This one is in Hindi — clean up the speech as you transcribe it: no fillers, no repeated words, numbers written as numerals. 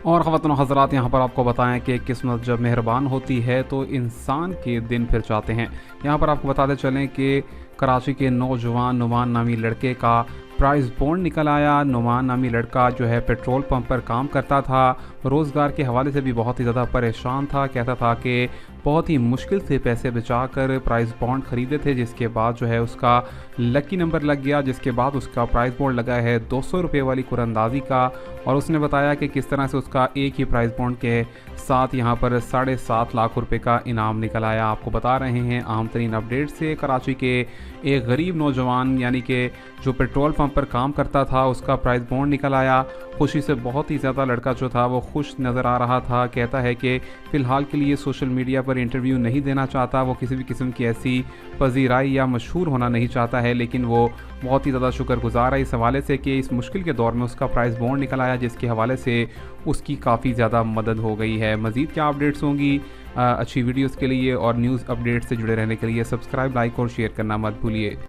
और ख़वातीन व हज़रात, यहाँ पर आपको बताएं कि किस्मत जब मेहरबान होती है तो इंसान के दिन फिर जाते हैं। यहाँ पर आपको बताते चलें कि कराची के नौजवान नुमान नामी लड़के का प्राइस बॉन्ड निकल आया। नुमान नामी लड़का जो है पेट्रोल पंप पर काम करता था, रोज़गार के हवाले से भी बहुत ही ज़्यादा परेशान था। कहता था कि बहुत ही मुश्किल से पैसे बचाकर प्राइस बॉन्ड ख़रीदे थे, जिसके बाद जो है उसका लकी नंबर लग गया, जिसके बाद उसका प्राइस बॉन्ड लगा है 200 रुपये वाली कुरंदाजी का। और उसने बताया कि किस तरह से उसका एक ही प्राइस बॉन्ड के साथ यहाँ पर 7.5 लाख रुपए का इनाम निकल आया। आपको बता रहे हैं अहम तरीन अपडेट से। कराची के एक गरीब नौजवान यानी कि जो पेट्रोल पंप पर काम करता था, उसका प्राइस बॉन्ड निकल आया। खुशी से बहुत ही ज़्यादा लड़का जो था वो खुश नज़र आ रहा था। कहता है कि फ़िलहाल के लिए सोशल मीडिया पर इंटरव्यू नहीं देना चाहता, वो किसी भी किस्म की ऐसी पजीराई या मशहूर होना नहीं चाहता है, लेकिन वो बहुत ही ज़्यादा शुक्रगुजार है इस हवाले से कि इस मुश्किल के दौर में उसका प्राइस बॉन्ड निकल आया, जिसके हवाले से उसकी काफ़ी ज़्यादा मदद हो गई है। मज़ीद क्या अपडेट्स होंगी अच्छी वीडियोज़ के लिए और न्यूज़ अपडेट से जुड़े रहने के लिए सब्सक्राइब, लाइक और शेयर करना मत भूलिए।